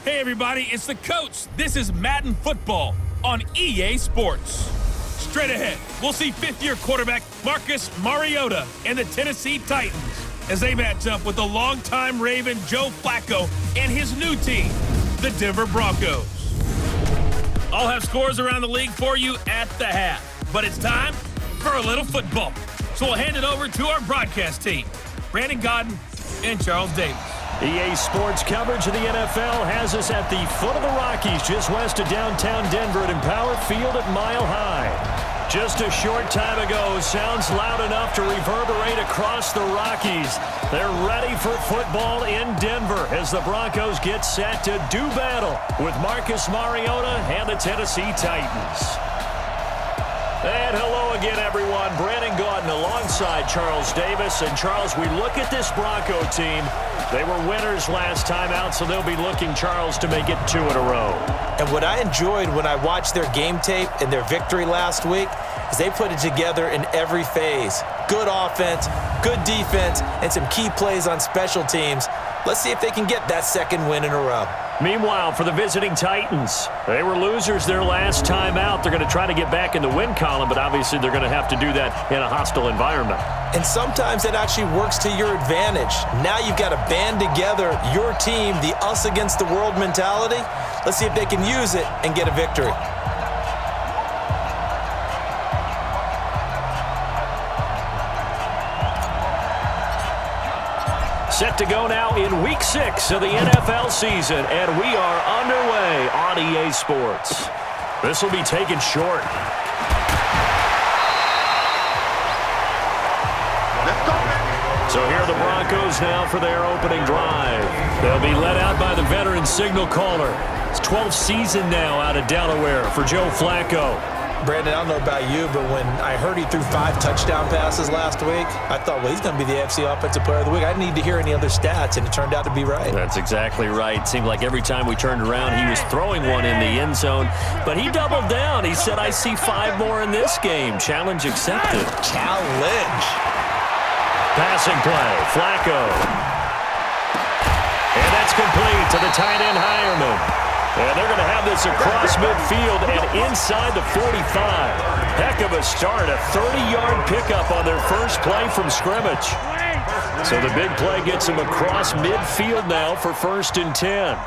Hey everybody, it's the coach. This is Madden football on EA Sports. Straight ahead, we'll see fifth-year quarterback Marcus Mariota and the Tennessee Titans as they match up with the longtime Raven Joe Flacco and his new team, the Denver Broncos. I'll have scores around the league for you at the half, but it's time for a little football. So we'll hand it over to our broadcast team, Brandon Godden and Charles Davis. EA Sports coverage of the NFL has us at the foot of the Rockies, just west of downtown Denver at Empower Field at Mile High. Just a short time ago, sounds loud enough to reverberate across the Rockies. They're ready for football in Denver as the Broncos get set to do battle with Marcus Mariota and the Tennessee Titans. And hello again, everyone. Brandon Gaudin alongside Charles Davis. And Charles, we look at this Bronco team. They were winners last time out, so they'll be looking, Charles, to make it 2 in a row. And what I enjoyed when I watched their game tape and their victory last week is they put it together in every phase. Good offense, good defense, and some key plays on special teams. Let's see if they can get that second win in a row. Meanwhile, for the visiting Titans, they were losers their last time out. They're going to try to get back in the win column, but obviously they're going to have to do that in a hostile environment. And sometimes it actually works to your advantage. Now you've got to band together your team, the us against the world mentality. Let's see if they can use it and get a victory. Set to go now in Week 6 of the NFL season, and we are underway on EA Sports. This will be taken short. So here are the Broncos now for their opening drive. They'll be led out by the veteran signal caller. It's 12th season now out of Delaware for Joe Flacco. Brandon, I don't know about you, but when I heard he threw 5 touchdown passes last week, I thought, well, he's going to be the AFC Offensive Player of the Week. I didn't need to hear any other stats, and it turned out to be right. That's exactly right. It seemed like every time we turned around, he was throwing one in the end zone. But he doubled down. He said, I see 5 more in this game. Challenge accepted. Challenge. Passing play, Flacco. And that's complete to the tight end Hireman. And they're going to have this across midfield and inside the 45. Heck of a start, a 30-yard pickup on their first play from scrimmage. So the big play gets them across midfield now for 1st and 10.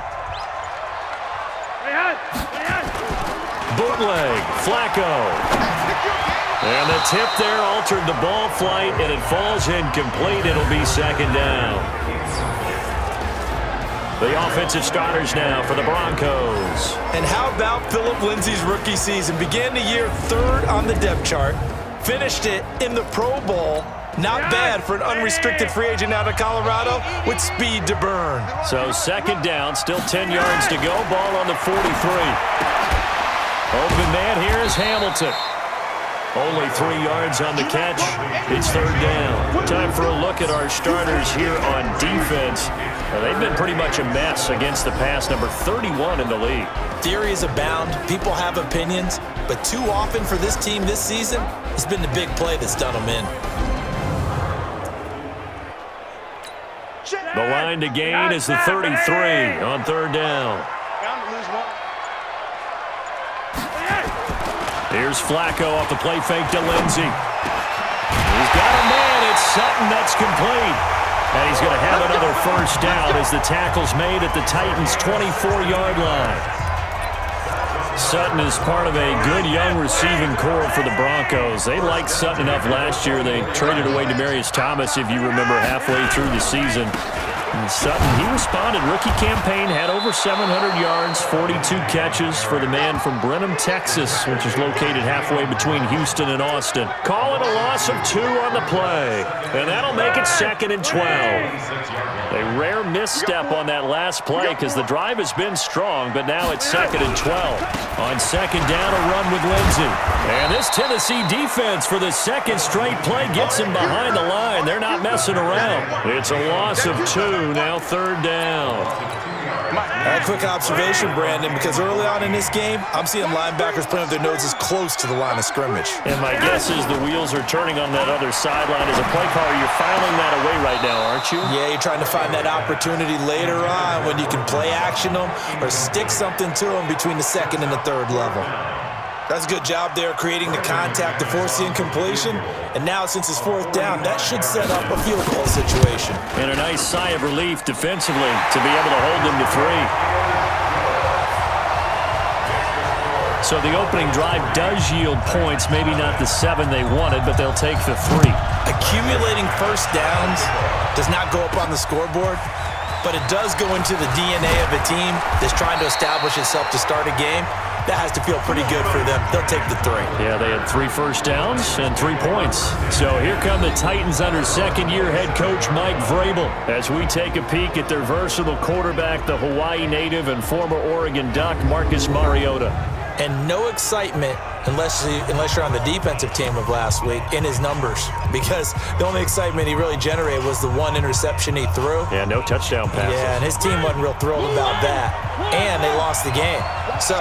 Bootleg, Flacco. And the tip there altered the ball flight, and it falls incomplete. It'll be 2nd down. The offensive starters now for the Broncos. And how about Phillip Lindsay's rookie season? Began the year 3rd on the depth chart, finished it in the Pro Bowl. Not bad for an unrestricted free agent out of Colorado with speed to burn. So 2nd down, still 10 yards to go. Ball on the 43. Open man here is Hamilton. Only 3 yards on the catch. It's 3rd down. Time for a look at our starters here on defense. Now, they've been pretty much a mess against the pass, number 31 in the league. Theories abound. People have opinions. But too often for this team this season, it's been the big play that's done them in. The line to gain is the 33 on 3rd down. Here's Flacco off the play fake to Lindsay. He's got a man. It's Sutton. That's complete. And he's going to have another 1st down as the tackle's made at the Titans' 24-yard line. Sutton is part of a good young receiving core for the Broncos. They liked Sutton enough last year. They traded away Demaryius Thomas, if you remember, halfway through the season. And Sutton, he responded. Rookie campaign, had over 700 yards, 42 catches for the man from Brenham, Texas, which is located halfway between Houston and Austin. Call it a loss of 2 on the play, and that'll make it 2nd and 12. A rare misstep on that last play because the drive has been strong, but now it's 2nd and 12. On 2nd down, a run with Lindsay. And this Tennessee defense for the 2nd straight play gets him behind the line. They're not messing around. It's a loss of 2. Now 3rd down. That quick observation, Brandon, because early on in this game, I'm seeing linebackers playing with their noses close to the line of scrimmage. And my guess is the wheels are turning on that other sideline. As a play caller, you're filing that away right now, aren't you? Yeah, you're trying to find that opportunity later on when you can play action them or stick something to them between the second and the third level. That's a good job there creating the contact to force the incompletion. And now, since it's fourth down, that should set up a field goal situation. And a nice sigh of relief defensively to be able to hold them to 3. So the opening drive does yield points, maybe not the 7 they wanted, but they'll take the 3. Accumulating first downs does not go up on the scoreboard, but it does go into the DNA of a team that's trying to establish itself to start a game. That has to feel pretty good for them. They'll take the 3. Yeah, they had 3 first downs and 3 points. So here come the Titans under second-year head coach Mike Vrabel as we take a peek at their versatile quarterback, the Hawaii native and former Oregon Duck, Marcus Mariota. And no excitement unless you're on the defensive team of last week in his numbers, because the only excitement he really generated was the 1 interception he threw. Yeah, no touchdown passes. Yeah, and his team wasn't real thrilled about that. And they lost the game. So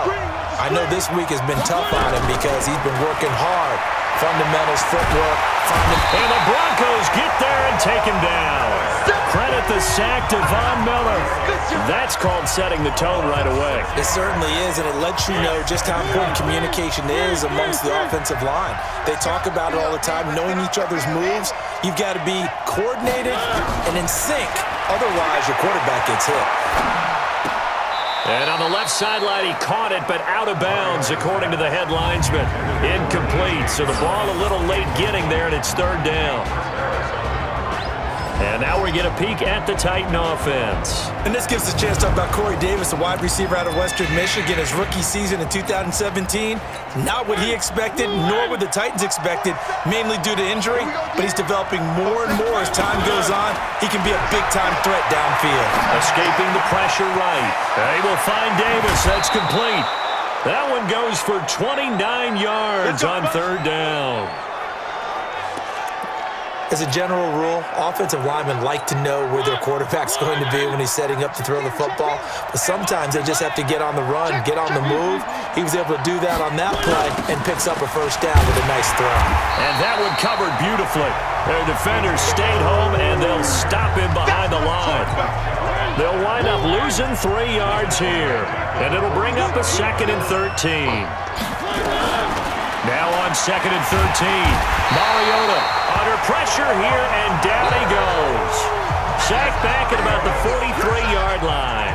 I know this week has been tough on him because he's been working hard. Fundamentals, footwork, and the Broncos get there and take him down. Credit the sack to Von Miller. That's called setting the tone right away. It certainly is, and it lets you know just how important communication is amongst the offensive line. They talk about it all the time, knowing each other's moves. You've got to be coordinated and in sync. Otherwise, your quarterback gets hit. And on the left sideline, he caught it, but out of bounds, according to the head linesman. Incomplete, so the ball a little late getting there, and it's third down. And now we get a peek at the Titan offense. And this gives us a chance to talk about Corey Davis, a wide receiver out of Western Michigan. His rookie season in 2017, not what he expected, nor what the Titans expected, mainly due to injury, but he's developing more and more as time goes on. He can be a big-time threat downfield. Escaping the pressure right. They will find Davis. That's complete. That one goes for 29 yards on third down. As a general rule, offensive linemen like to know where their quarterback's going to be when he's setting up to throw the football. But sometimes they just have to get on the run, get on the move. He was able to do that on that play and picks up a first down with a nice throw. And that one covered beautifully. Their defenders stayed home, and they'll stop him behind the line. They'll wind up losing 3 yards here. And it'll bring up a 2nd and 13. Now on 2nd and 13, Mariota under pressure here, and down he goes. Sacked back at about the 43-yard line.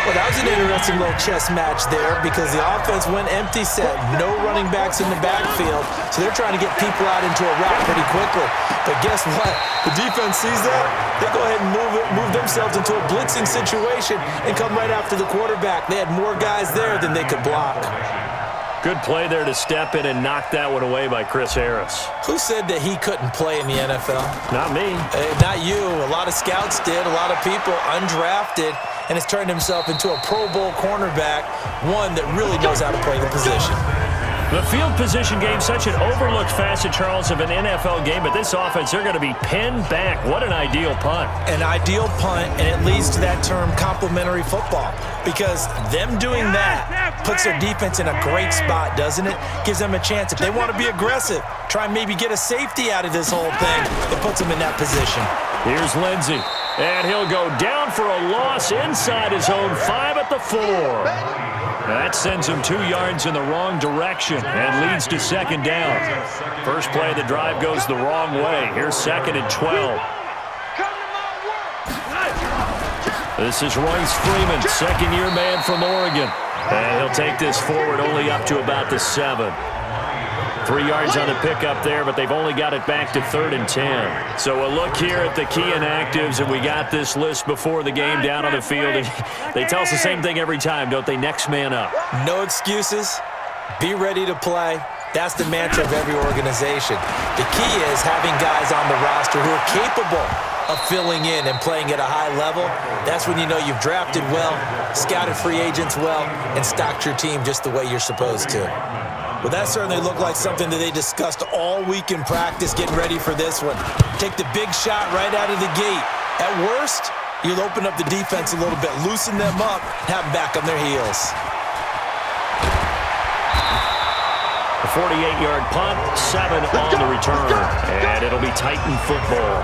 Well, that was an interesting little chess match there because the offense went empty set. No running backs in the backfield, so they're trying to get people out into a route pretty quickly. But guess what? The defense sees that. They go ahead and move themselves into a blitzing situation and come right after the quarterback. They had more guys there than they could block. Good play there to step in and knock that one away by Chris Harris. Who said that he couldn't play in the NFL? Not me. Not you. A lot of scouts did, a lot of people undrafted, and has turned himself into a Pro Bowl cornerback, one that really knows how to play the position. The field position game, such an overlooked facet, Charles, of an NFL game, but this offense, they're going to be pinned back. What an ideal punt. An ideal punt, and it leads to that term complementary football, because them doing that puts their defense in a great spot, doesn't it? Gives them a chance. If they want to be aggressive, try and maybe get a safety out of this whole thing, it puts them in that position. Here's Lindsey, and he'll go down for a loss inside his own 5 at the 4. That sends him 2 yards in the wrong direction and leads to second down. First play of the drive goes the wrong way. Here's 2nd and 12. This is Royce Freeman, second-year man from Oregon. And he'll take this forward only up to about the 7. 3 yards on the pickup there, but they've only got it back to 3rd and 10. So a look here at the key inactives, and we got this list before the game down on the field. And they tell us the same thing every time, don't they? Next man up. No excuses. Be ready to play. That's the mantra of every organization. The key is having guys on the roster who are capable of filling in and playing at a high level. That's when you know you've drafted well, scouted free agents well, and stocked your team just the way you're supposed to. Well, that certainly looked like something that they discussed all week in practice, getting ready for this one. Take the big shot right out of the gate. At worst, You'll open up the defense a little bit, loosen them up, have them back on their heels. A 48-yard punt, 7 on the return, and it'll be Titan football.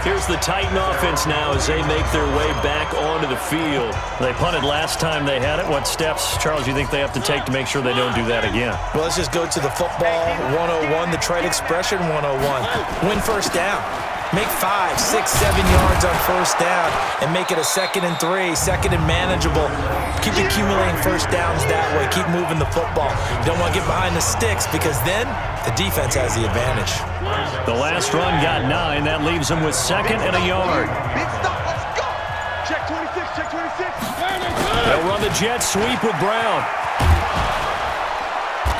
Here's the Titan offense now as they make their way back onto the field. They punted last time they had it. What steps, Charles, you think they have to take to make sure they don't do that again? Well, let's just go to the football 101, the trade expression 101. Win first down. Make 5, 6, 7 yards on first down and make it a 2nd and 3, 2nd and manageable. Keep accumulating first downs that way. Keep moving the football. You don't want to get behind the sticks because then the defense has the advantage. The last run got 9. That leaves them with 2nd and a yard. Let's go. Check 26, check 26. They'll run the jet sweep with Brown.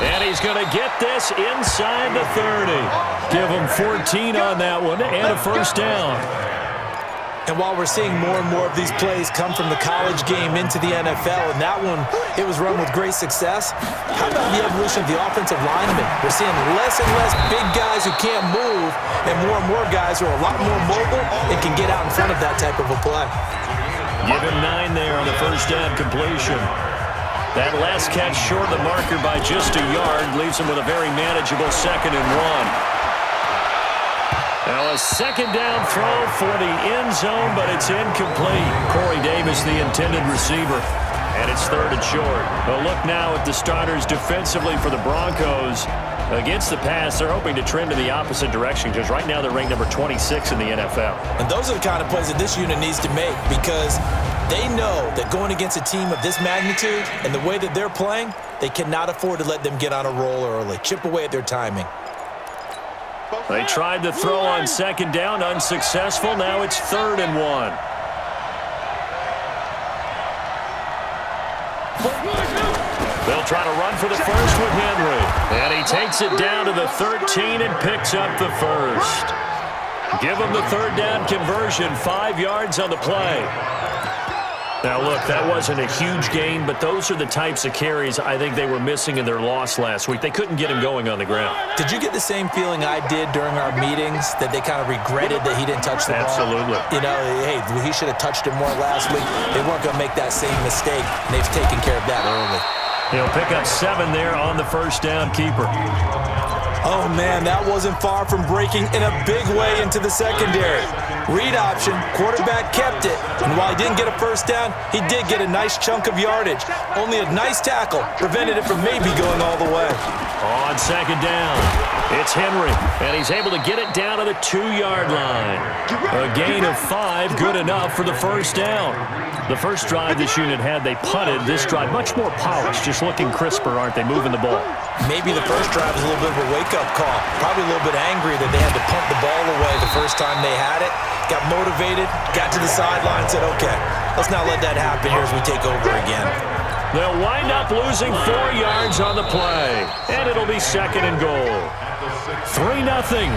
And he's going to get this inside the 30. Give him 14 on that one and a first down. And while we're seeing more and more of these plays come from the college game into the NFL, and that one, it was run with great success, how about the evolution of the offensive linemen? We're seeing less and less big guys who can't move and more guys who are a lot more mobile and can get out in front of that type of a play. Give him 9 there on the first down completion. That last catch short of the marker by just a yard leaves him with a very manageable 2nd and 1. Now a 2nd down throw for the end zone, but it's incomplete. Corey Davis, the intended receiver, and it's 3rd and short. A look now at the starters defensively for the Broncos. Against the pass, they're hoping to trend in the opposite direction because right now they're ranked number 26 in the NFL. And those are the kind of plays that this unit needs to make because they know that going against a team of this magnitude and the way that they're playing, they cannot afford to let them get on a roll early. Chip away at their timing. They tried to throw on 2nd down, unsuccessful. Now it's 3rd and 1. They'll try to run for the first with Henry. And he takes it down to the 13 and picks up the first. Give him the 3rd down conversion, 5 yards on the play. Now, look, that wasn't a huge gain, but those are the types of carries I think they were missing in their loss last week. They couldn't get him going on the ground. Did you get the same feeling I did during our meetings, that they kind of regretted that he didn't touch the ball? Absolutely. You know, hey, he should have touched it more last week. They weren't going to make that same mistake, and they've taken care of that early. He'll pick up 7 there on the first down keeper. Oh, man, that wasn't far from breaking in a big way into the secondary. Read option, quarterback kept it, and while he didn't get a first down, he did get a nice chunk of yardage. Only a nice tackle prevented it from maybe going all the way. On 2nd down, it's Henry, and he's able to get it down to the 2-yard line. A gain of 5, good enough for the first down. The first drive this unit had, they punted. This drive, much more polished, just looking crisper, aren't they, moving the ball? Maybe the first drive was a little bit of a wake-up call. Probably a little bit angry that they had to punt the ball away the first time they had it. Got motivated, got to the sideline, said, okay, let's not let that happen here as we take over again. They'll wind up losing 4 yards on the play, and it'll be 2nd and goal. 3-0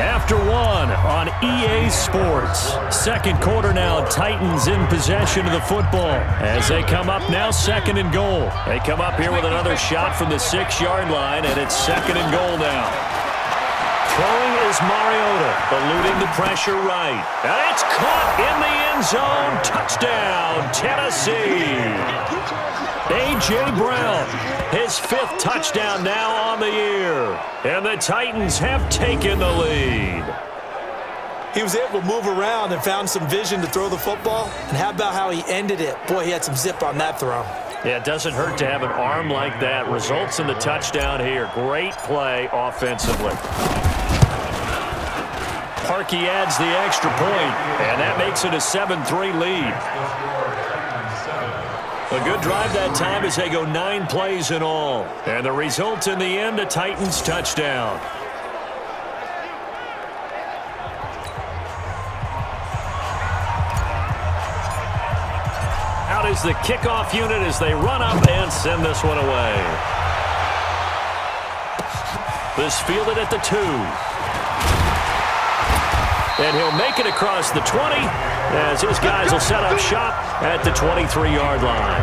after 1 on EA Sports. Second quarter now, Titans in possession of the football as they come up now 2nd and goal. They come up here with another shot from the 6-yard line, and it's 2nd and goal now. Throwing is Mariota, eluding the pressure right. And it's caught in the end zone. Touchdown, Tennessee. A.J. Brown, his 5th touchdown now on the year. And the Titans have taken the lead. He was able to move around and found some vision to throw the football. And how about how he ended it? Boy, he had some zip on that throw. Yeah, it doesn't hurt to have an arm like that. Results in the touchdown here. Great play offensively. Parkey adds the extra point, and that makes it a 7-3 lead. A good drive that time as they go 9 plays in all. And the result in the end, a Titans touchdown. Out is the kickoff unit as they run up and send this one away. This fielded at the 2. And he'll make it across the 20 as his guys will set up shop at the 23-yard line.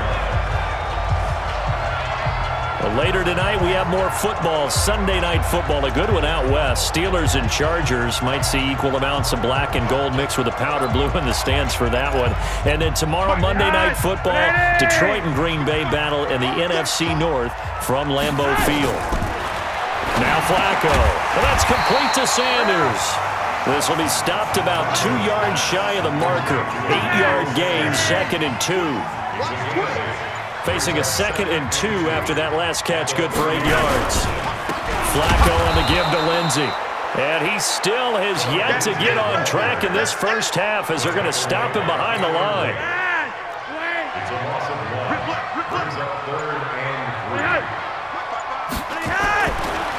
Well, later tonight, we have more football. Sunday night football, a good one out west. Steelers and Chargers might see equal amounts of black and gold mixed with a powder blue in the stands for that one. And then tomorrow, Monday night football, Detroit and Green Bay battle in the NFC North from Lambeau Field. Now Flacco. Well, that's complete to Sanders. This will be stopped about 2 yards shy of the marker. 8-yard gain, 2nd and 2. Facing a 2nd and 2 after that last catch, good for 8 yards. Flacco on the give to Lindsey. And he still has yet to get on track in this first half as they're going to stop him behind the line.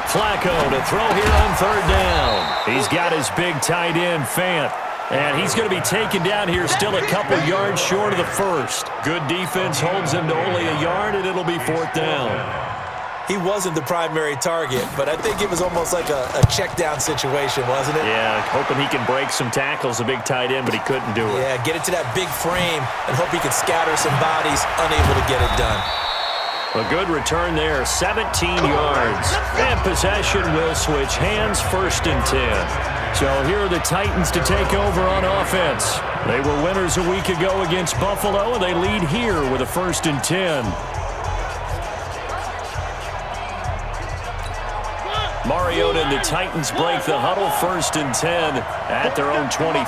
Flacco to throw here on 3rd down. He's got his big tight end, Fant. And he's going to be taken down here still a couple yards short of the first. Good defense holds him to only a yard, and it'll be 4th down. He wasn't the primary target, but I think it was almost like a check down situation, wasn't it? Yeah, hoping he can break some tackles, a big tight end, but he couldn't do it. Yeah, get it to that big frame and hope he could scatter some bodies, unable to get it done. A good return there, 17 yards. And possession will switch hands, 1st and 10. So here are the Titans to take over on offense. They were winners a week ago against Buffalo, and they lead here with a 1st and 10. Mariota and the Titans break the huddle, 1st and 10 at their own 23.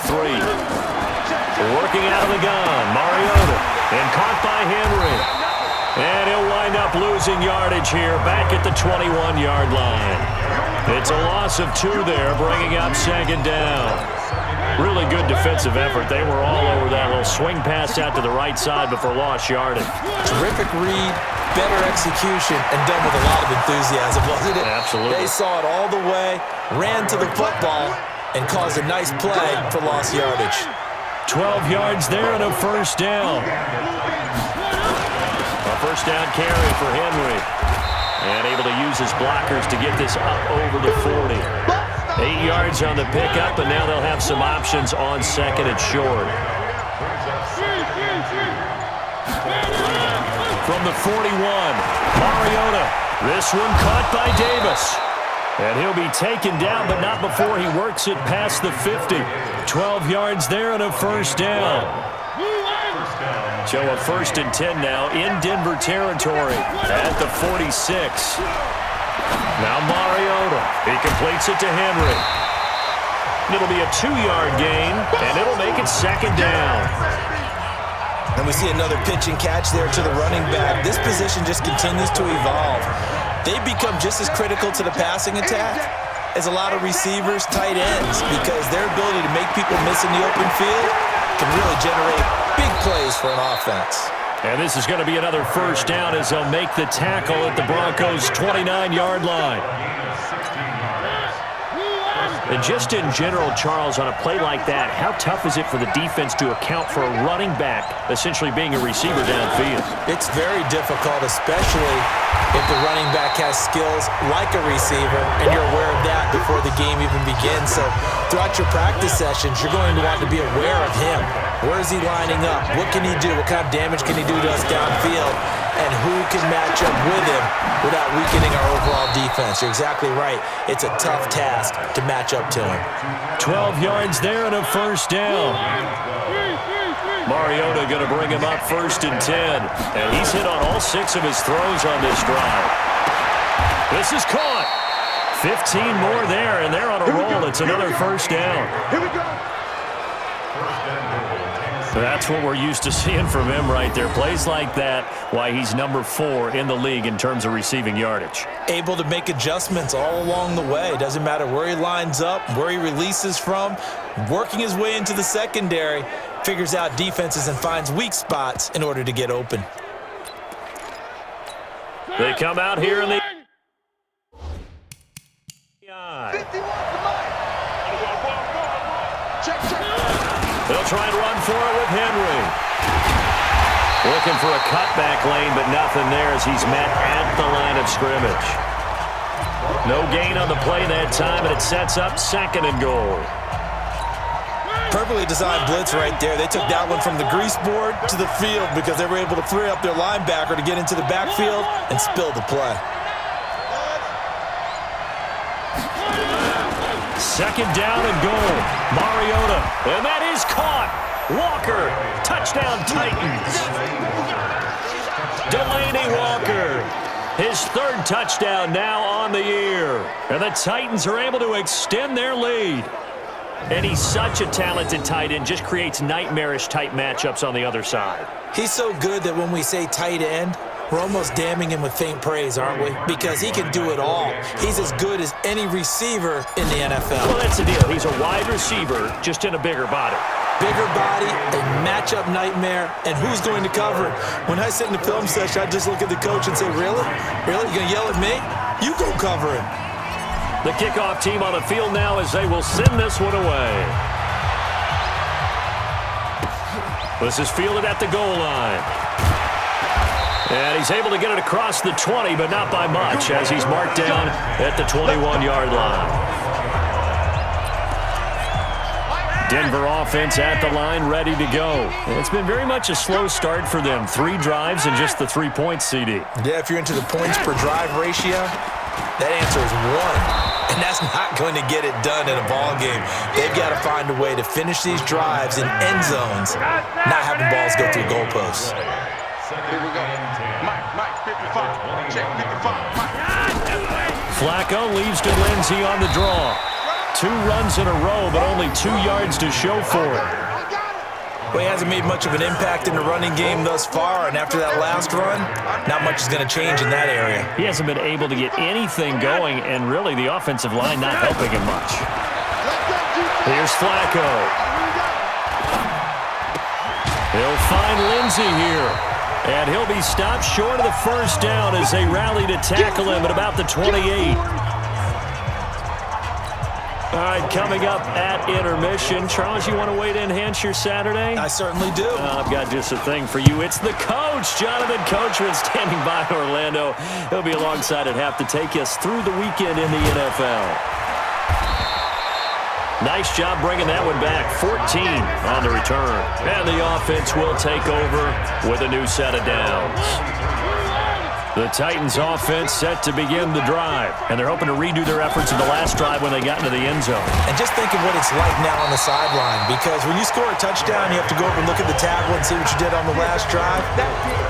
Working out of the gun, Mariota, and caught by Henry. And he'll wind up losing yardage here back at the 21-yard line. It's a loss of 2 there, bringing up 2nd down. Really good defensive effort. They were all over that little swing pass out to the right side before lost yardage. Terrific read, better execution, and done with a lot of enthusiasm, wasn't it? Absolutely. They saw it all the way, ran to the football, and caused a nice play for lost yardage. 12 yards there and a 1st down. A 1st down carry for Henry. And able to use his blockers to get this up over the 40. 8 yards on the pickup, and now they'll have some options on 2nd and short. From the 41, Mariota. This one caught by Davis. And he'll be taken down, but not before he works it past the 50. 12 yards there and a 1st down. So a 1st and 10 now in Denver territory at the 46. Now Mariota. He completes it to Henry. It'll be a 2-yard gain, and it'll make it 2nd down. And we see another pitch and catch there to the running back. This position just continues to evolve. They become just as critical to the passing attack as a lot of receivers, tight ends, because their ability to make people miss in the open field can really generate big plays for an offense. And this is going to be another 1st down as they'll make the tackle at the Broncos' 29-yard line. And just in general, Charles, on a play like that, how tough is it for the defense to account for a running back essentially being a receiver downfield? It's very difficult, especially if the running back has skills like a receiver, and you're aware of that before the game even begins. So throughout your practice sessions, you're going to want to be aware of him. Where is he lining up? What can he do? What kind of damage can he do to us downfield? And who can match up with him without weakening our overall defense? You're exactly right. It's a tough task to match up to him. 12 yards there and a 1st down. Mariota going to bring him up 1st and 10. And he's hit on all 6 of his throws on this drive. This is caught. 15 more there, and they're on a roll. It's another 1st down. Here we go. That's what we're used to seeing from him right there. Plays like that, why he's number 4 in the league in terms of receiving yardage. Able to make adjustments all along the way. Doesn't matter where he lines up, where he releases from. Working his way into the secondary, figures out defenses and finds weak spots in order to get open. They come out here in the... 51 to mine. Check. They'll try and run for it with Henry. Looking for a cutback lane, but nothing there as he's met at the line of scrimmage. No gain on the play that time, and it sets up 2nd and goal. Perfectly designed blitz right there. They took that one from the grease board to the field because they were able to free up their linebacker to get into the backfield and spill the play. Second down and goal. Mariota. And that is caught. Walker. Touchdown Titans. Delaney Walker. His third touchdown now on the year. And the Titans are able to extend their lead. And he's such a talented tight end, just creates nightmarish-type matchups on the other side. He's so good that when we say tight end, we're almost damning him with faint praise, aren't we? Because he can do it all. He's as good as any receiver in the NFL. Well, that's the deal. He's a wide receiver, just in a bigger body. Bigger body, a matchup nightmare, and who's going to cover? When I sit in the film session, I just look at the coach and say, really? Really? You going to yell at me? You go cover him. The kickoff team on the field now as they will send this one away. This is fielded at the goal line. And he's able to get it across the 20, but not by much, as he's marked down at the 21-yard line. Denver offense at the line, ready to go. And it's been very much a slow start for them. 3 drives and just the 3 points, CD. Yeah, if you're into the points per drive ratio, that answer is 1. And that's not going to get it done in a ball game. They've got to find a way to finish these drives in end zones, not having balls go through goalposts. Here we go. Mike, 55. Check 55. Flacco leaves to Lindsey on the draw. 2 runs in a row, but only 2 yards to show for it. Well, he hasn't made much of an impact in the running game thus far, and after that last run, not much is going to change in that area. He hasn't been able to get anything going, and really the offensive line not helping him much. Here's Flacco. He'll find Lindsey here. And he'll be stopped short of the first down as they rally to tackle him at about the 28. All right, coming up at intermission. Charles, you want to wait to enhance your Saturday? I certainly do. I've got just a thing for you. It's the coach, Jonathan Coachman, standing by in Orlando. He'll be alongside at half to take us through the weekend in the NFL. Nice job bringing that one back. 14 on the return. And the offense will take over with a new set of downs. The Titans offense set to begin the drive, and they're hoping to redo their efforts in the last drive when they got into the end zone. And just think of what it's like now on the sideline, because when you score a touchdown, you have to go over and look at the tackle and see what you did on the last drive.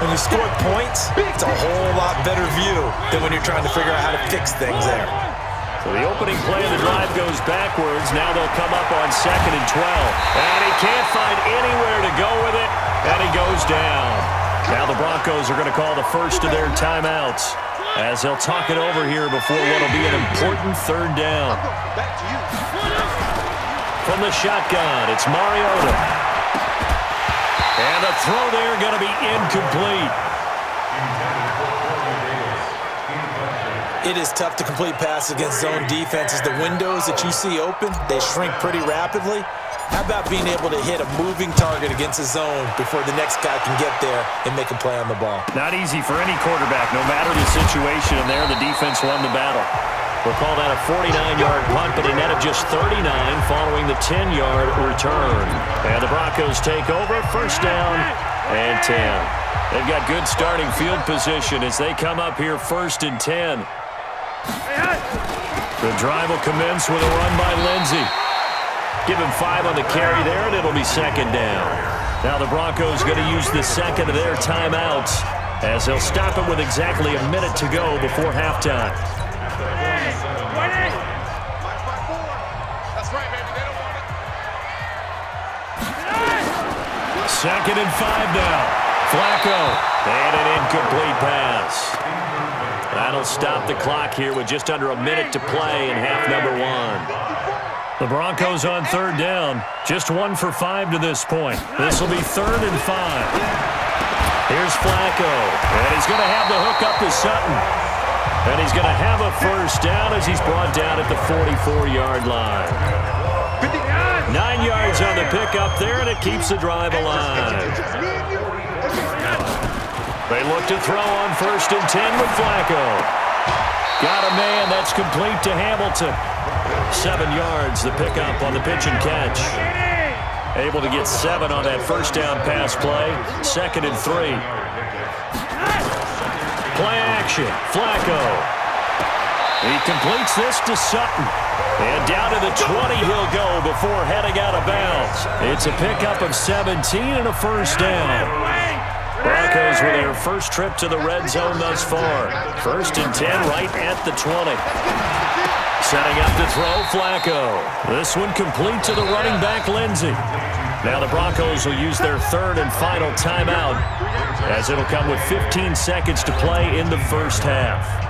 When you score points, it's a whole lot better view than when you're trying to figure out how to fix things there. So the opening play of the drive goes backwards. Now they'll come up on 2nd and 12. And he can't find anywhere to go with it, and he goes down. Now the Broncos are going to call the first of their timeouts as they'll talk it over here before what will be an important 3rd down. From the shotgun, it's Mariota. And the throw there going to be incomplete. It is tough to complete passes against zone defenses. The windows that you see open, they shrink pretty rapidly. How about being able to hit a moving target against a zone before the next guy can get there and make a play on the ball? Not easy for any quarterback, no matter the situation. And there, the defense won the battle. We'll call that a 49-yard punt, but a net of just 39 following the 10-yard return. And the Broncos take over, 1st down and 10. They've got good starting field position as they come up here 1st and 10. The drive will commence with a run by Lindsey. Give him 5 on the carry there, and it'll be 2nd down. Now the Broncos going to use the second of their timeouts as they'll stop it with exactly a minute to go before halftime. That's right, baby. They don't want it. 2nd and 5 now. Flacco, and an incomplete pass. That'll stop the clock here with just under a minute to play in half number 1. The Broncos on 3rd down, just 1 for 5 to this point. This will be 3rd and 5. Here's Flacco, and he's going to have the hook up to Sutton. And he's going to have a 1st down as he's brought down at the 44-yard line. 9 yards on the pickup there, and it keeps the drive alive. They look to throw on 1st and 10 with Flacco. Got a man. That's complete to Hamilton. 7 yards, the pickup on the pitch and catch. Able to get 7 on that first down pass play. 2nd and 3. Play action. Flacco. He completes this to Sutton. And down to the 20 he'll go before heading out of bounds. It's a pickup of 17 and a first down. Broncos with their first trip to the red zone thus far. 1st and 10 right at the 20. Setting up to throw, Flacco. This one complete to the running back, Lindsey. Now the Broncos will use their 3rd and final timeout, as it'll come with 15 seconds to play in the first half.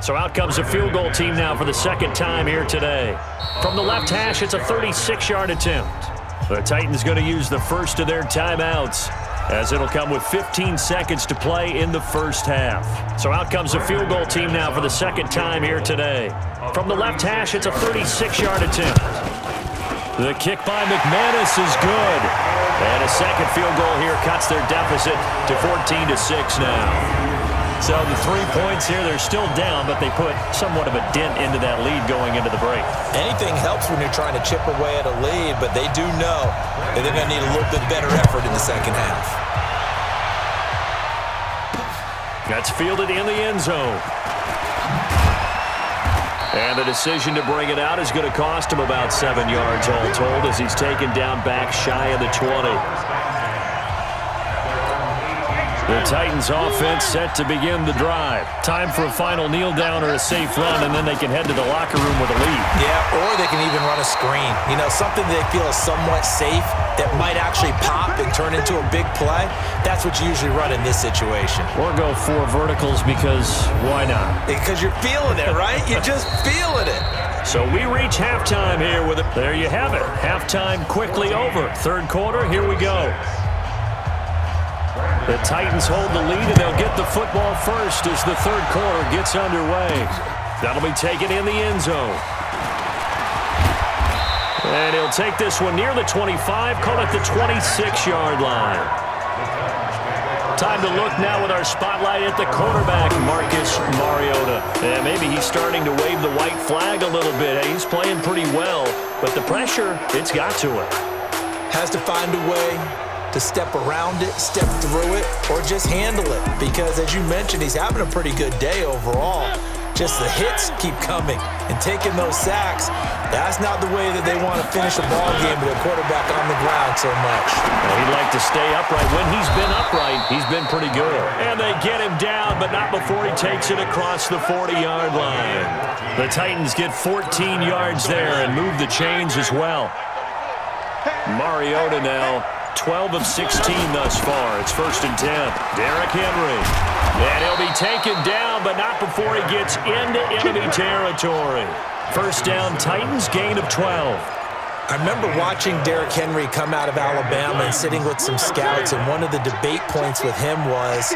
So out comes a field goal team now for the 2nd time here today. From the left hash, it's a 36-yard attempt. The Titans going to use the first of their timeouts, as it'll come with 15 seconds to play in the first half. So out comes a field goal team now for the 2nd time here today. From the left hash, it's a 36-yard attempt. The kick by McManus is good. And a 2nd field goal here cuts their deficit to 14-6 now. So the 3 points here, they're still down, but they put somewhat of a dent into that lead going into the break. Anything helps when you're trying to chip away at a lead, but they do know that they're going to need a little bit better effort in the second half. That's fielded in the end zone. And the decision to bring it out is going to cost him about 7 yards all told, as he's taken down back shy of the 20. The Titans offense set to begin the drive. Time for a final kneel down or a safe run, and then they can head to the locker room with a lead. Yeah, or they can even run a screen. You know, something they feel is somewhat safe that might actually pop and turn into a big play. That's what you usually run in this situation. Or go 4 verticals, because why not? Because you're feeling it, right? You're just feeling it. So we reach halftime here with it. There you have it. Halftime quickly over. 3rd quarter, here we go. The Titans hold the lead, and they'll get the football first as the 3rd quarter gets underway. That'll be taken in the end zone. And he'll take this one near the 25, call it the 26-yard line. Time to look now with our spotlight at the quarterback, Marcus Mariota. And maybe he's starting to wave the white flag a little bit. He's playing pretty well, but the pressure, it's got to him. Has to find a way to step around it, step through it, or just handle it. Because as you mentioned, he's having a pretty good day overall. Just the hits keep coming and taking those sacks. That's not the way that they want to finish a ball game with a quarterback on the ground so much. Well, he'd like to stay upright. When he's been upright, he's been pretty good. And they get him down, but not before he takes it across the 40-yard line. The Titans get 14 yards there and move the chains as well. Mariota now 12 of 16 thus far. It's 1st and 10. Derrick Henry. And he'll be taken down, but not before he gets into enemy territory. 1st down, Titans, gain of 12. I remember watching Derrick Henry come out of Alabama and sitting with some scouts, and one of the debate points with him was,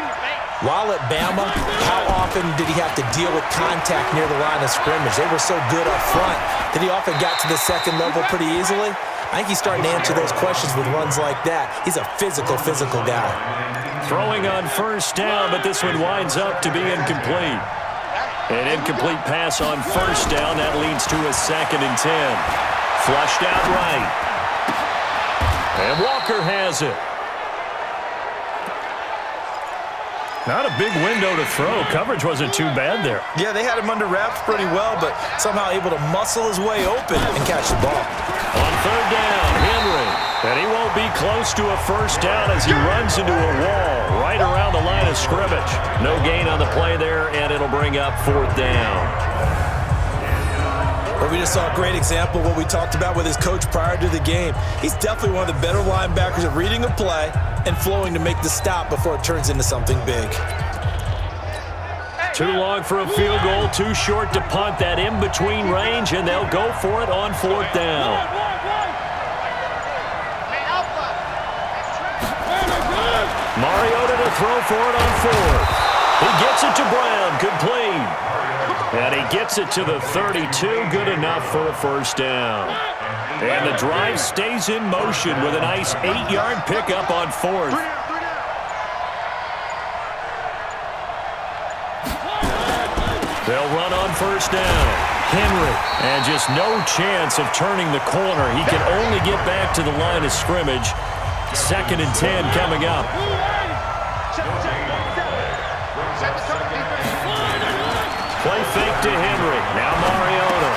while at Bama, how often did he have to deal with contact near the line of scrimmage? They were so good up front that he often got to the 2nd level pretty easily. I think he's starting to answer those questions with runs like that. He's a physical guy. Throwing on 1st down, but this one winds up to be incomplete. An incomplete pass on 1st down. That leads to a 2nd and 10. Flushed out right. And Walker has it. Not a big window to throw. Coverage wasn't too bad there. Yeah, they had him under wraps pretty well, but somehow able to muscle his way open and catch the ball. On 3rd down, Henry. And he won't be close to a 1st down as he runs into a wall right around the line of scrimmage. No gain on the play there, and it'll bring up 4th down. Well, we just saw a great example of what we talked about with his coach prior to the game. He's definitely one of the better linebackers at reading a play and flowing to make the stop before it turns into something big. Too long for a field goal, too short to punt. That in-between range, and they'll go for it on 4th down. Mariota to throw for it on 4th. He gets it to Brown, complete. And he gets it to the 32, good enough for a 1st down. And the drive stays in motion with a nice 8-yard pickup on 4th. first down. Henry, and just no chance of turning the corner. He can only get back to the line of scrimmage. 2nd and 10 coming up. Play fake to Henry. Now Mariota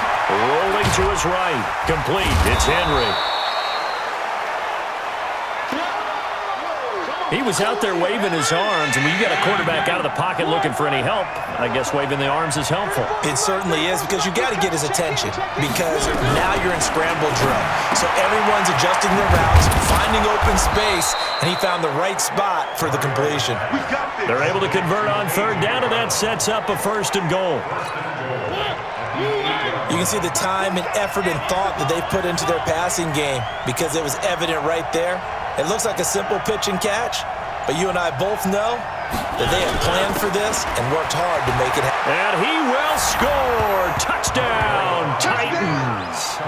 rolling to his right. Complete. It's Henry. He was out there waving his arms, and when you got a quarterback out of the pocket looking for any help, I guess waving the arms is helpful. It certainly is, because you got to get his attention, because now you're in scramble drill. So everyone's adjusting their routes, finding open space, and he found the right spot for the completion. They're able to convert on 3rd down, and that sets up a 1st and goal. You can see the time and effort and thought that they put into their passing game, because it was evident right there. It looks like a simple pitch and catch, but you and I both know that they have planned for this and worked hard to make it happen. And he will score. Touchdown, Titans.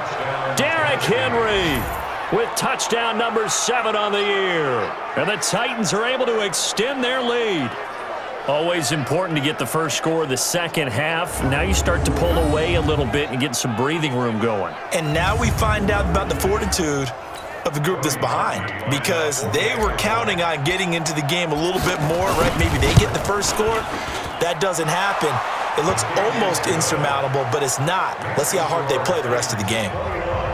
Derrick Henry with touchdown number 7 on the year. And the Titans are able to extend their lead. Always important to get the first score of the second half. Now you start to pull away a little bit and get some breathing room going. And now we find out about the fortitude of the group that's behind, because they were counting on getting into the game a little bit more, right? Maybe they get the first score. That doesn't happen. It looks almost insurmountable, but it's not. Let's see how hard they play the rest of the game.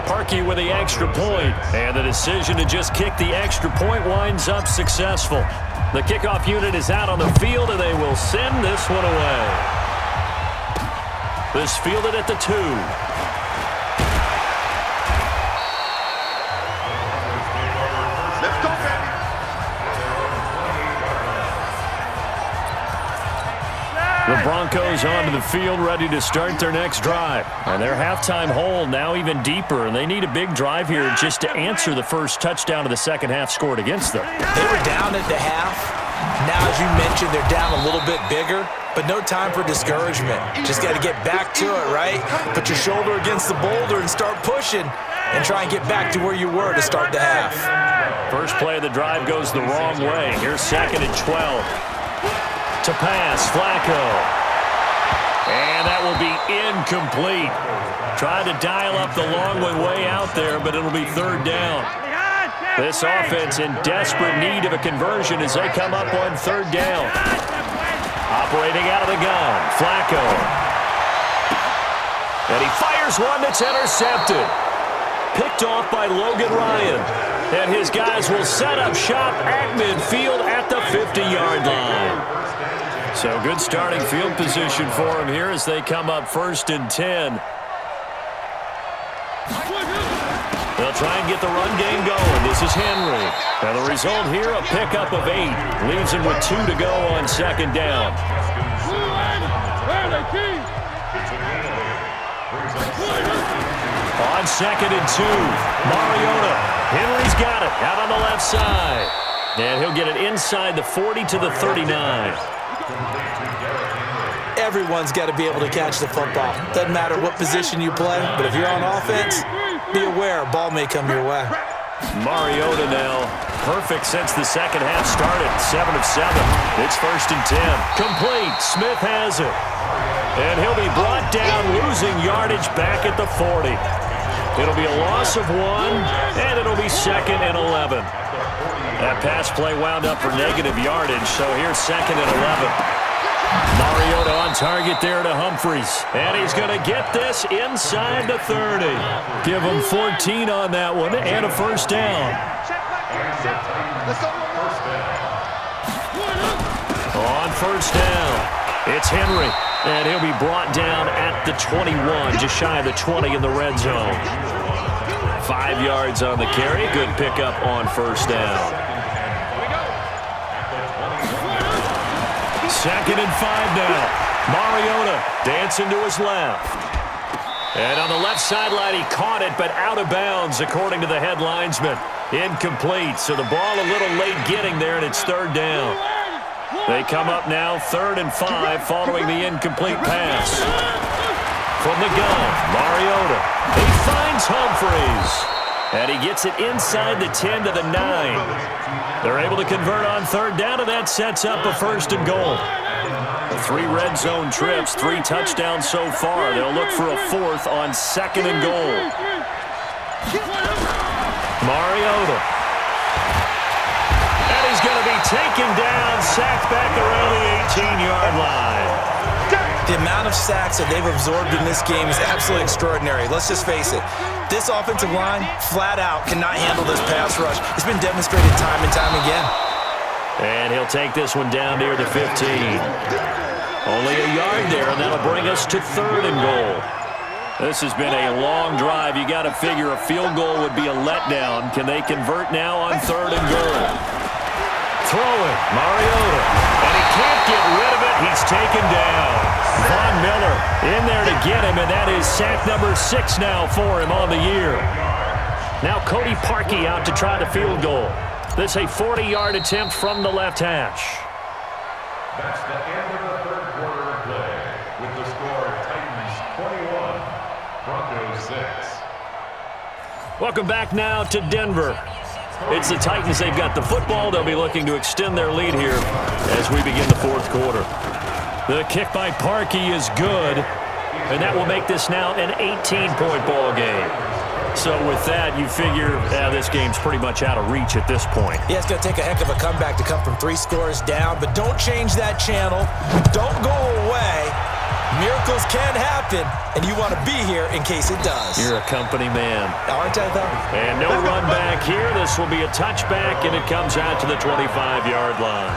Parkey with the extra point, and the decision to just kick the extra point winds up successful. The kickoff unit is out on the field, and they will send this one away. This fielded at the 2. The Broncos onto the field, ready to start their next drive. And their halftime hole now even deeper, and they need a big drive here just to answer the first touchdown of the second half scored against them. They were down at the half. Now, as you mentioned, they're down a little bit bigger, but no time for discouragement. Just got to get back to it, right? Put your shoulder against the boulder and start pushing and try and get back to where you were to start the half. First play of the drive goes the wrong way. Here's 2nd and 12. To pass, Flacco. And that will be incomplete. Tried to dial up the long one way out there, but it'll be 3rd down. This offense in desperate need of a conversion as they come up on 3rd down. Operating out of the gun, Flacco. And he fires one that's intercepted. Picked off by Logan Ryan. And his guys will set up shop at midfield at the 50-yard line. So good starting field position for him here as they come up 1st and 10. They'll try and get the run game going. This is Henry. And the result here, a pickup of 8. Leaves him with 2 to go on 2nd down. On 2nd and 2, Mariota. Henry's got it out on the left side. And he'll get it inside the 40 to the 39. Everyone's got to be able to catch the football. Doesn't matter what position you play, but if you're on offense, be aware a ball may come your way. Mariota now, perfect since the second half started. 7 of 7. It's 1st and 10. Complete. Smith has it. And he'll be brought down, losing yardage back at the 40. It'll be a loss of 1, and it'll be 2nd and 11. That pass play wound up for negative yardage, so here's 2nd and 11. Mariota on target there to Humphries. And he's going to get this inside the 30. Give him 14 on that one and a 1st down. On 1st down, it's Henry. And he'll be brought down at the 21, just shy of the 20 in the red zone. 5 yards on the carry. Good pickup on 1st down. 2nd and 5 now. Mariota dancing to his left. And on the left sideline, he caught it, but out of bounds, according to the head linesman. Incomplete, so the ball a little late getting there, and it's 3rd down. They come up now 3rd and 5 following the incomplete pass. From the gun, Mariota. He finds Humphries. And he gets it inside the 10 to the 9. They're able to convert on 3rd down, and that sets up a 1st and goal. 3 red zone trips, 3 touchdowns so far. They'll look for a 4th on 2nd and goal. Mariota. And he's going to be taken down, sacked back around the 18-yard line. The amount of sacks that they've absorbed in this game is absolutely extraordinary. Let's just face it. This offensive line, flat out, cannot handle this pass rush. It's been demonstrated time and time again. And he'll take this one down near the 15. Only a yard there, and that'll bring us to 3rd and goal. This has been a long drive. You got to figure a field goal would be a letdown. Can they convert now on 3rd and goal? Throwing, Mariota. And he can't get rid of it. He's taken down. Von Miller in there to get him, and that is sack number 6 now for him on the year. Now Cody Parkey out to try the field goal. This a 40-yard attempt from the left hash. That's the end of the 3rd quarter of play with the score Titans 21, Broncos 6. Welcome back now to Denver. It's the Titans. They've got the football. They'll be looking to extend their lead here as we begin the 4th quarter. The kick by Parkey is good, and that will make this now an 18-point ball game. So with that, you figure this game's pretty much out of reach at this point. Yeah, it's going to take a heck of a comeback to come from 3 scores down, but don't change that channel. Don't go away. Miracles can happen, and you want to be here in case it does. You're a company man. Aren't I, though? And no run back here. This will be a touchback, and it comes out to the 25-yard line.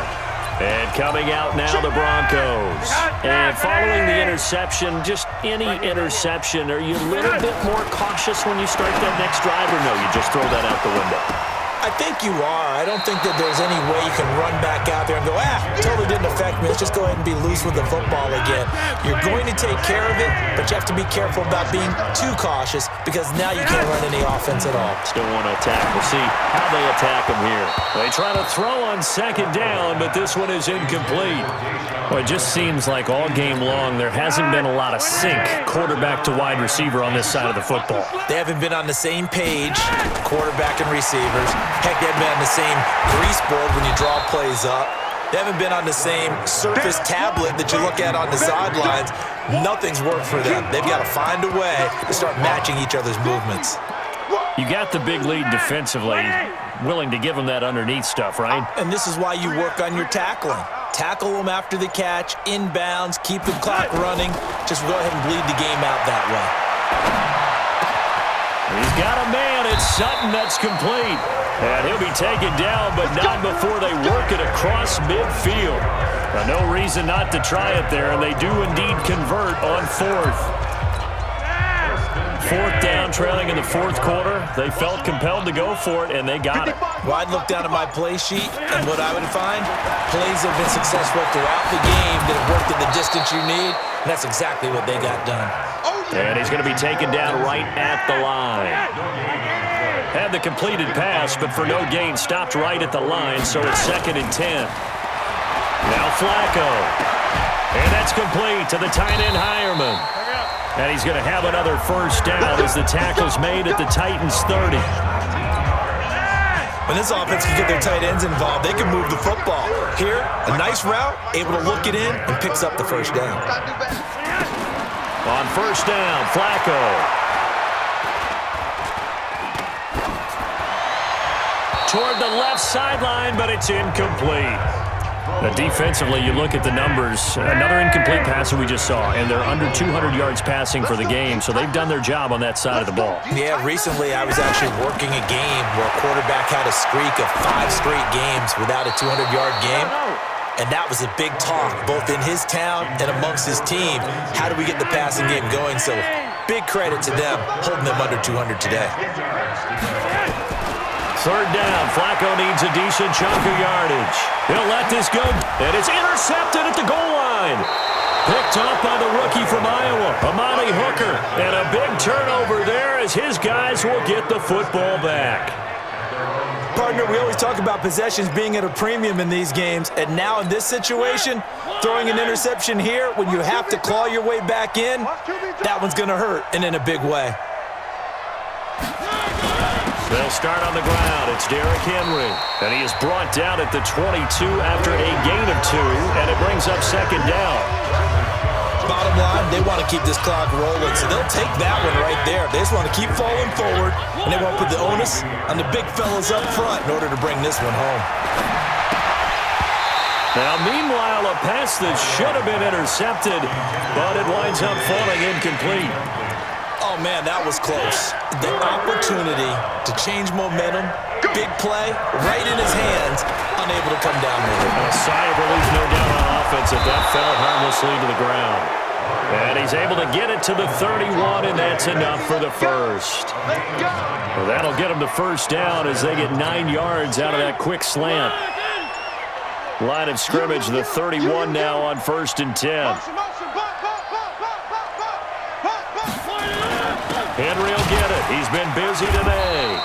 And coming out now, the Broncos. And following the interception, just any interception, are you a little bit more cautious when you start that next drive, or no, you just throw that out the window? I think you are. I don't think that there's any way you can run back out there and go, totally didn't affect me. Let's just go ahead and be loose with the football again. You're going to take care of it, but you have to be careful about being too cautious because now you can't run any offense at all. Still want to attack. We'll see how they attack him here. They try to throw on 2nd down, but this one is incomplete. Well, it just seems like all game long there hasn't been a lot of sync quarterback to wide receiver on this side of the football. They haven't been on the same page, quarterback and receivers. Heck, they haven't been on the same grease board when you draw plays up. They haven't been on the same surface tablet that you look at on the sidelines. Nothing's worked for them. They've got to find a way to start matching each other's movements. You got the big lead defensively, willing to give them that underneath stuff, right? And this is why you work on your tackling. Tackle them after the catch, inbounds, keep the clock running. Just go ahead and bleed the game out that way. He's got a man. It's Sutton that's complete. And he'll be taken down, but not before they work it across midfield. No reason not to try it there, and they do indeed convert on 4th. 4th down, trailing in the 4th quarter. They felt compelled to go for it, and they got it. Well, I'd look down at my play sheet, and what I would find, plays have been successful throughout the game that have worked at the distance you need, and that's exactly what they got done. And he's going to be taken down right at the line. Had the completed pass, but for no gain, stopped right at the line, so it's 2nd and 10. Now Flacco. And that's complete to the tight end, Hireman. And he's going to have another 1st down as the tackle's made at the Titans' 30. When this offense can get their tight ends involved, they can move the football. Here, a nice route, able to look it in, and picks up the 1st down. On 1st down, Flacco. Toward the left sideline, but it's incomplete. Defensively, you look at the numbers. Another incomplete pass that we just saw, and they're under 200 yards passing for the game, so they've done their job on that side of the ball. Yeah, recently I was actually working a game where a quarterback had a streak of 5 straight games without a 200-yard game, and that was a big talk, both in his town and amongst his team. How do we get the passing game going? So big credit to them, holding them under 200 today. 3rd down, Flacco needs a decent chunk of yardage. He'll let this go, and it's intercepted at the goal line. Picked up by the rookie from Iowa, Amani Hooker. And a big turnover there as his guys will get the football back. Partner, we always talk about possessions being at a premium in these games, and now in this situation, throwing an interception here when you have to claw your way back in, that one's going to hurt, and in a big way. They'll start on the ground. It's Derrick Henry. And he is brought down at the 22 after a gain of 2, and it brings up second down. Bottom line, they want to keep this clock rolling, so they'll take that one right there. They just want to keep falling forward, and they won't put the onus on the big fellas up front in order to bring this one home. Now, meanwhile, a pass that should have been intercepted, but it winds up falling incomplete. Oh, man, that was close. The opportunity to change momentum, big play, right in his hands, unable to come down with it. A sigh of relief, no doubt, on offense if that fell harmlessly to the ground. And he's able to get it to the 31, and that's enough for the first. Well, that'll get him to first down as they get 9 yards out of that quick slant. Line of scrimmage, the 31 now on 1st and 10. Henry will get it. He's been busy today.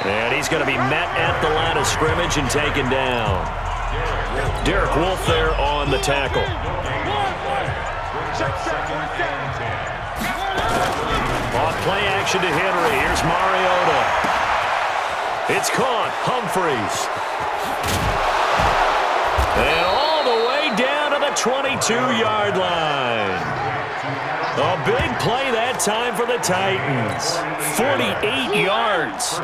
And he's going to be met at the line of scrimmage and taken down. Derek Wolfe there on the tackle. Off play action to Henry. Here's Mariota. It's caught. Humphreys. And all the way down to the 22-yard line. A big play that time for the Titans. 48 yards.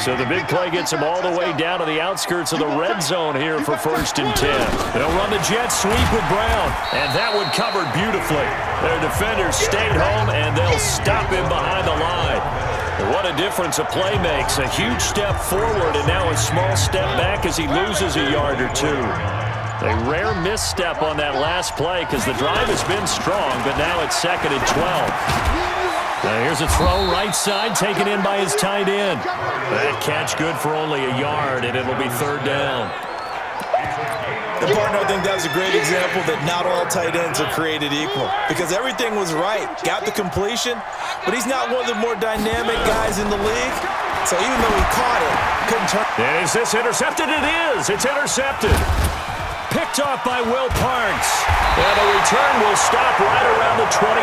So the big play gets them all the way down to the outskirts of the red zone here for 1st and 10. They'll run the jet sweep with Brown, and that one covered beautifully. Their defenders stayed home, and they'll stop him behind the line. What a difference a play makes. A huge step forward and now a small step back as he loses a yard or 2. A rare misstep on that last play because the drive has been strong, but now it's 2nd and 12. Now here's a throw right side taken in by his tight end. That catch good for only a yard, and it'll be 3rd down. The partner, I think that was a great example that not all tight ends are created equal because everything was right. Got the completion, but he's not one of the more dynamic guys in the league. So even though he caught it, couldn't turn. Is this intercepted? It is. It's intercepted. Picked off by Will Parks. And the return will stop right around the 25.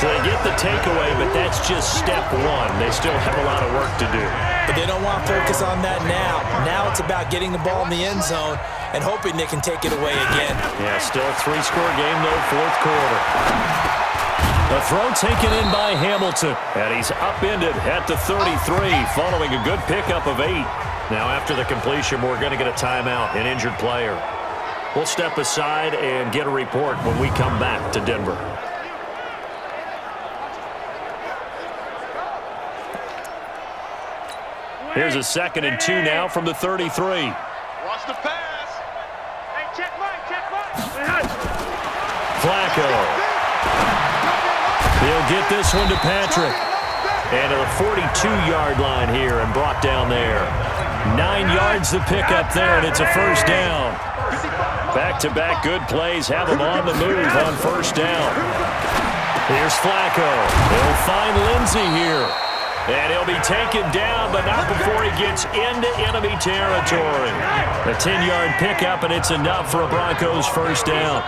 So they get the takeaway, but that's just step 1. They still have a lot of work to do. But they don't want to focus on that now. Now it's about getting the ball in the end zone and hoping they can take it away again. Yeah, still a 3-score game, though, 4th quarter. The throw taken in by Hamilton, and he's upended at the 33 following a good pickup of 8. Now after the completion, we're going to get a timeout, an injured player. We'll step aside and get a report when we come back to Denver. Here's a 2nd and 2 now from the 33. Watch the pass. Hey, check Mike. Flacco. He'll get this one to Patrick. And to the 42-yard line here and brought down there. 9 yards to pick up there, and it's a 1st down. Back-to-back good plays have him on the move on 1st down. Here's Flacco. He'll find Lindsey here. And he'll be taken down, but not before he gets into enemy territory. A 10-yard pickup, and it's enough for a Broncos 1st down.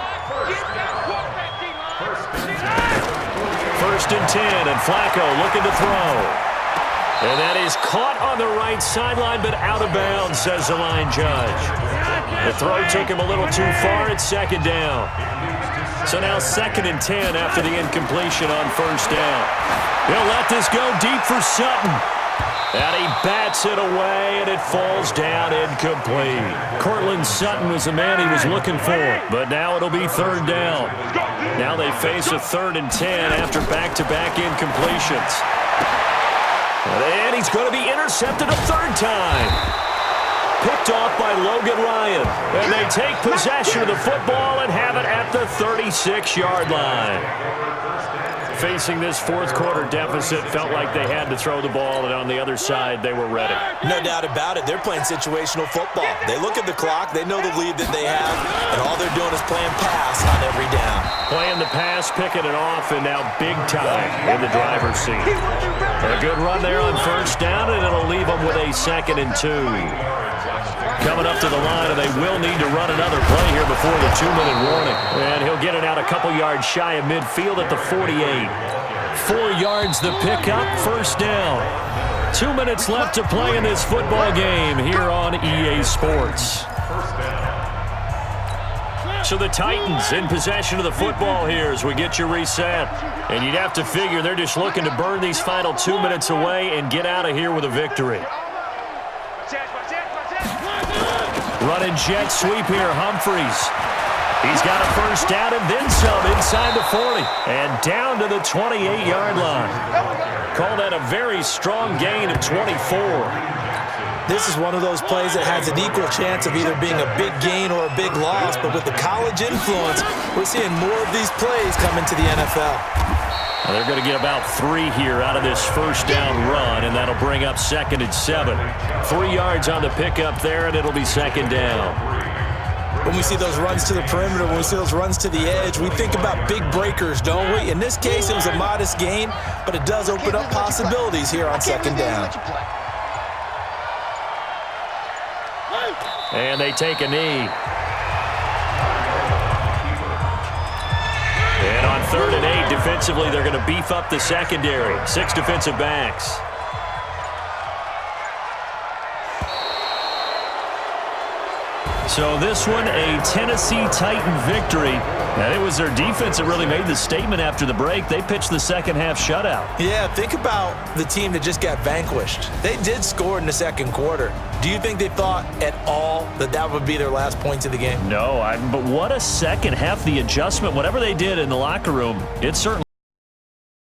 1st and 10, and Flacco looking to throw. And that is caught on the right sideline, but out of bounds, says the line judge. The throw took him a little too far. It's 2nd down. So now 2nd and 10 after the incompletion on 1st down. He'll let this go deep for Sutton. And he bats it away, and it falls down incomplete. Cortland Sutton was the man he was looking for, but now it'll be 3rd down. Now they face a 3rd and 10 after back-to-back incompletions. And he's going to be intercepted a 3rd time. Picked off by Logan Ryan. And they take possession of the football and have it at the 36-yard line. Facing this 4th quarter deficit, felt like they had to throw the ball, and on the other side, they were ready. No doubt about it. They're playing situational football. They look at the clock. They know the lead that they have, and all they're doing is playing pass on every down. Playing the pass, picking it off, and now big time in the driver's seat. A good run there on 1st down, and it'll leave them with a 2nd and 2. Coming up to the line, and they will need to run another play here before the 2-minute warning. And he'll get it out a couple yards shy of midfield at the 48. 4 yards the pickup, first down. 2 minutes left to play in this football game here on EA Sports. So the Titans in possession of the football here as we get you reset. And you'd have to figure they're just looking to burn these final 2 minutes away and get out of here with a victory. Running jet sweep here, Humphries. He's got a first down and then some inside the 40. And down to the 28-yard line. Call that a very strong gain of 24. This is one of those plays that has an equal chance of either being a big gain or a big loss, but with the college influence, we're seeing more of these plays come into the NFL. Well, they're going to get about 3 here out of this first down run, and that'll bring up 2nd and 7. 3 yards on the pickup there, and it'll be 2nd down. When we see those runs to the perimeter, when we see those runs to the edge, we think about big breakers, don't we? In this case, it was a modest gain, but it does open up possibilities here on 2nd down. And they take a knee. And on 3rd and 8, defensively, they're going to beef up the secondary. 6 defensive backs. So this one, a Tennessee Titan victory. And it was their defense that really made the statement after the break. They pitched the second half shutout. Yeah, think about the team that just got vanquished. They did score in the second quarter. Do you think they thought at all that that would be their last points of the game? No, but what a second half. The adjustment, whatever they did in the locker room, it certainly